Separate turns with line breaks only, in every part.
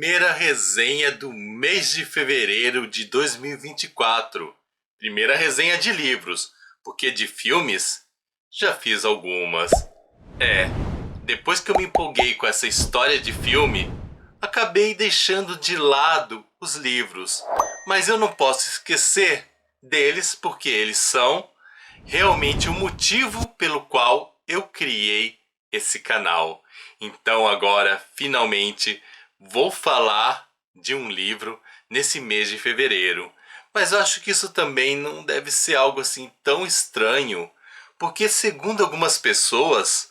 primeira resenha do mês de fevereiro de 2024. Primeira resenha de livros, porque de filmes já fiz algumas. Depois que eu me empolguei com essa história de filme, acabei deixando de lado os livros. Mas eu não posso esquecer deles porque eles são realmente o motivo pelo qual eu criei esse canal. Então agora, finalmente, vou falar de um livro nesse mês de fevereiro. Mas eu acho que isso também não deve ser algo assim tão estranho, porque segundo algumas pessoas,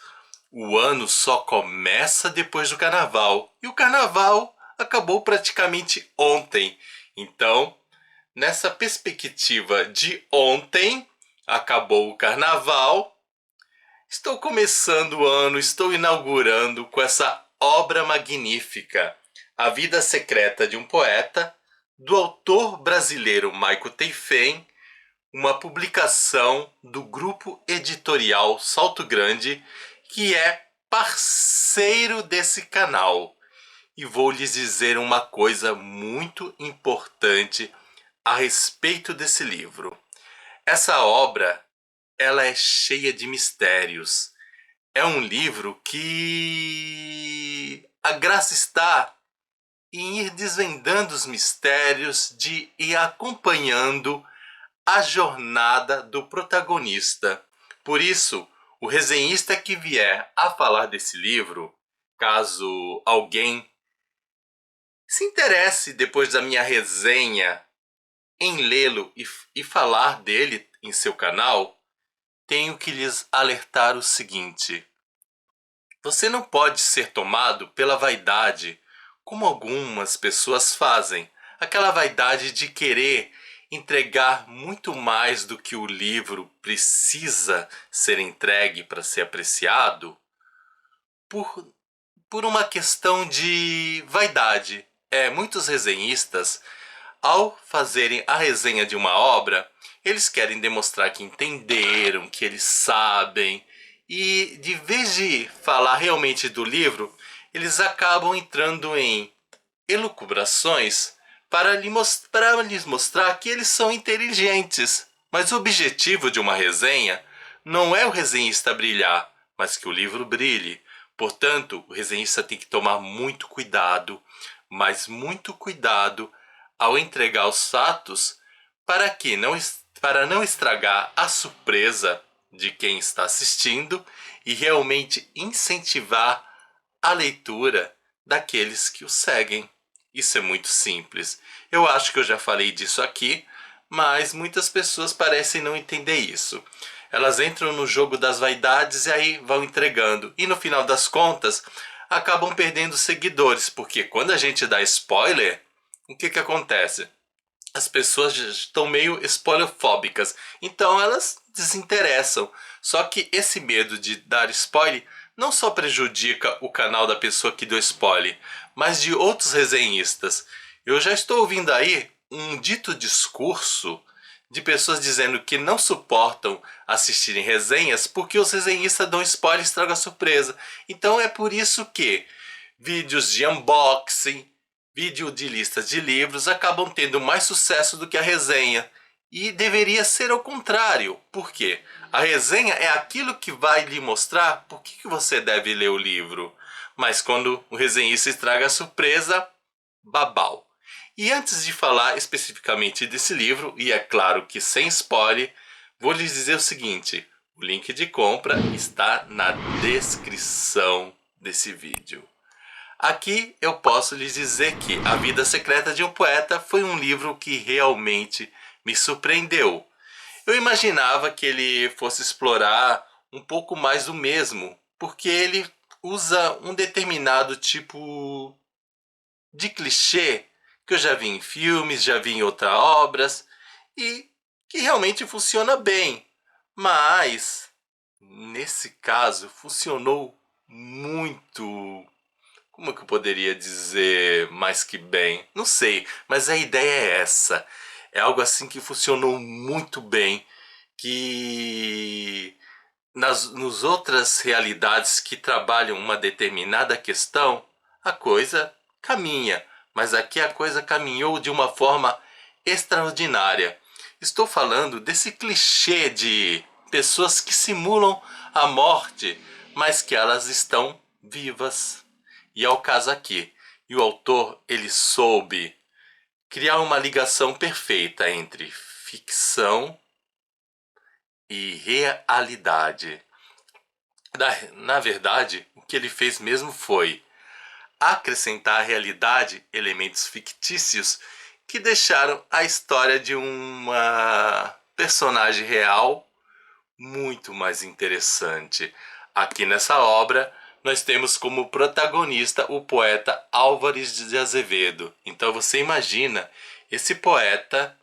o ano só começa depois do carnaval. E o carnaval acabou praticamente ontem. Então, nessa perspectiva de ontem, acabou o carnaval. Estou começando o ano, estou inaugurando com essa obra magnífica, A Vida Secreta de um Poeta, do autor brasileiro Maico Teyfem, uma publicação do grupo editorial Salto Grande, que é parceiro desse canal. E vou lhes dizer uma coisa muito importante a respeito desse livro. Essa obra, ela é cheia de mistérios. É um livro que a graça está em ir desvendando os mistérios, de ir acompanhando a jornada do protagonista. Por isso, o resenhista que vier a falar desse livro, caso alguém se interesse depois da minha resenha em lê-lo e falar dele em seu canal, tenho que lhes alertar o seguinte: você não pode ser tomado pela vaidade, como algumas pessoas fazem, aquela vaidade de querer entregar muito mais do que o livro precisa ser entregue para ser apreciado, por uma questão de vaidade. Muitos resenhistas, ao fazerem a resenha de uma obra, eles querem demonstrar que entenderam, que eles sabem, e de vez de falar realmente do livro, eles acabam entrando em elucubrações para lhes mostrar que eles são inteligentes. Mas o objetivo de uma resenha não é o resenhista brilhar, mas que o livro brilhe. Portanto, o resenhista tem que tomar muito cuidado, mas muito cuidado ao entregar os fatos para não estragar a surpresa de quem está assistindo e realmente incentivar a leitura daqueles que o seguem. Isso é muito simples. Eu acho que eu já falei disso aqui, mas muitas pessoas parecem não entender isso. Elas entram no jogo das vaidades e aí vão entregando. E no final das contas, acabam perdendo seguidores, porque quando a gente dá spoiler, o que acontece? As pessoas já estão meio spoilerfóbicas, então elas desinteressam. Só que esse medo de dar spoiler não só prejudica o canal da pessoa que deu spoiler, mas de outros resenhistas. Eu já estou ouvindo aí um dito discurso de pessoas dizendo que não suportam assistirem resenhas porque os resenhistas dão spoiler e estragam a surpresa. Então é por isso que vídeos de unboxing, vídeo de listas de livros acabam tendo mais sucesso do que a resenha. E deveria ser ao contrário. Por quê? A resenha é aquilo que vai lhe mostrar por que você deve ler o livro. Mas quando o resenhista estraga a surpresa, babau. E antes de falar especificamente desse livro, e é claro que sem spoiler, vou lhes dizer o seguinte: o link de compra está na descrição desse vídeo. Aqui eu posso lhes dizer que A Vida Secreta de um Poeta foi um livro que realmente me surpreendeu. Eu imaginava que ele fosse explorar um pouco mais do mesmo, porque ele usa um determinado tipo de clichê que eu já vi em filmes, já vi em outras obras, e que realmente funciona bem. Mas, nesse caso, funcionou muito. Como que eu poderia dizer mais que bem? Não sei, mas a ideia é essa. É algo assim que funcionou muito bem, que nos outras realidades que trabalham uma determinada questão, a coisa caminha. mas aqui a coisa caminhou de uma forma extraordinária. Estou falando desse clichê de pessoas que simulam a morte, mas que elas estão vivas. E é o caso aqui. E o autor, ele soube criar uma ligação perfeita entre ficção e realidade. Na verdade, o que ele fez mesmo foi acrescentar à realidade elementos fictícios que deixaram a história de uma personagem real muito mais interessante. Aqui nessa obra, nós temos como protagonista o poeta Álvares de Azevedo. Então você imagina esse poeta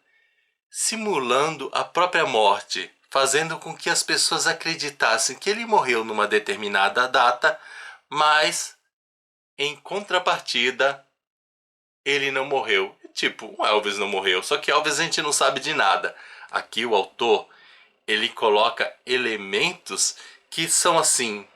simulando a própria morte, fazendo com que as pessoas acreditassem que ele morreu numa determinada data, mas em contrapartida ele não morreu. Tipo, o Elvis não morreu, só que Elvis a gente não sabe de nada. Aqui o autor, ele coloca elementos que são assim,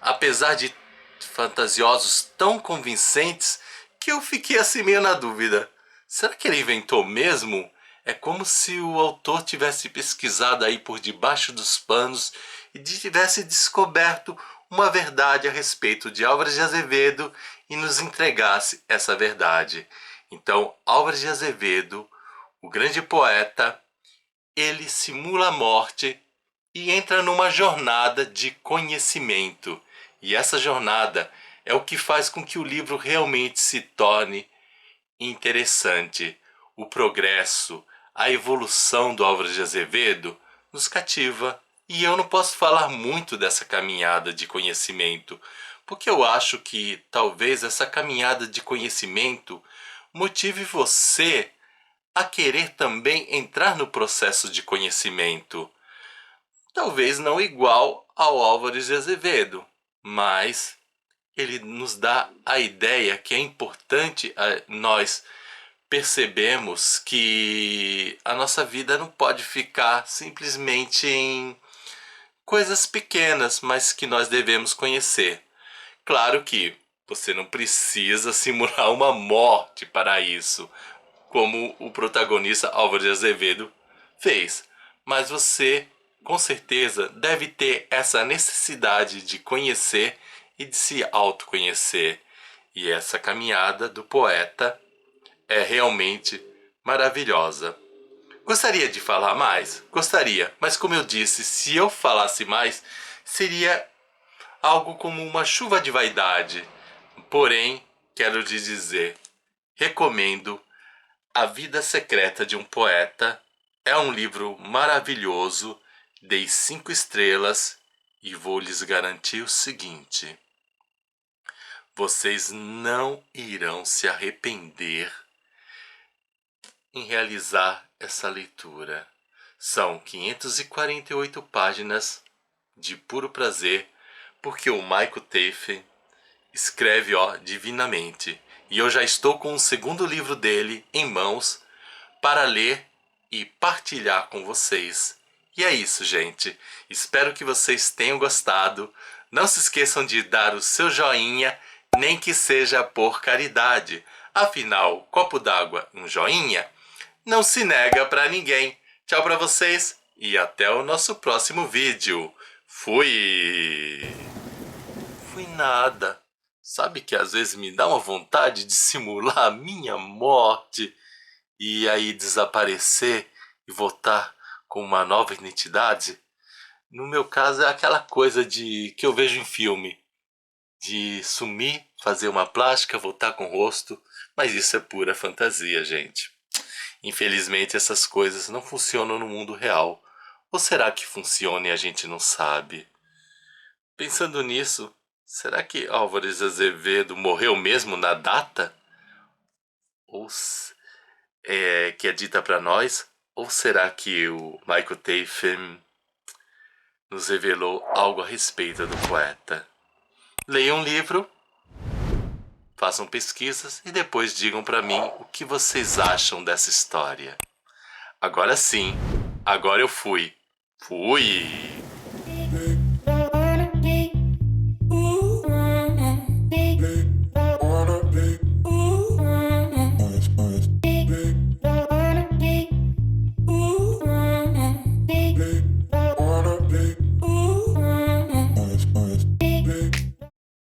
apesar de fantasiosos, tão convincentes, que eu fiquei assim meio na dúvida. Será que ele inventou mesmo? É como se o autor tivesse pesquisado aí por debaixo dos panos e tivesse descoberto uma verdade a respeito de Álvares de Azevedo e nos entregasse essa verdade. Então, Álvares de Azevedo, o grande poeta, ele simula a morte e entra numa jornada de conhecimento. E essa jornada é o que faz com que o livro realmente se torne interessante. O progresso, a evolução do Álvares de Azevedo nos cativa. E eu não posso falar muito dessa caminhada de conhecimento, porque eu acho que talvez essa caminhada de conhecimento motive você a querer também entrar no processo de conhecimento. Talvez não igual ao Álvares de Azevedo, mas ele nos dá a ideia que é importante nós percebemos que a nossa vida não pode ficar simplesmente em coisas pequenas, mas que nós devemos conhecer. Claro que você não precisa simular uma morte para isso, como o protagonista Álvaro de Azevedo fez, mas você com certeza deve ter essa necessidade de conhecer e de se autoconhecer. E essa caminhada do poeta é realmente maravilhosa. Gostaria de falar mais? Gostaria, mas como eu disse, se eu falasse mais, seria algo como uma chuva de vaidade. Porém, quero lhe dizer, recomendo A Vida Secreta de um Poeta. É um livro maravilhoso, dei 5 estrelas e vou lhes garantir o seguinte: vocês não irão se arrepender em realizar essa leitura. São 548 páginas de puro prazer, porque o Michael Teifen escreve divinamente. E eu já estou com o segundo livro dele em mãos para ler e partilhar com vocês. E é isso, gente. Espero que vocês tenham gostado. Não se esqueçam de dar o seu joinha, nem que seja por caridade. Afinal, copo d'água, um joinha, não se nega para ninguém. Tchau para vocês e até o nosso próximo vídeo. Fui! Fui nada. Sabe que às vezes me dá uma vontade de simular a minha morte e aí desaparecer e voltar com uma nova identidade? No meu caso é aquela coisa que eu vejo em filme, de sumir, fazer uma plástica, voltar com o rosto, mas isso é pura fantasia, gente. Infelizmente essas coisas não funcionam no mundo real. Ou será que funciona e a gente não sabe? Pensando nisso, será que Álvares Azevedo morreu mesmo na data? Ou que é dita para nós? Ou será que o Michael Teifen nos revelou algo a respeito do poeta? Leiam um livro, façam pesquisas e depois digam para mim o que vocês acham dessa história. Agora sim, agora eu fui. Fui!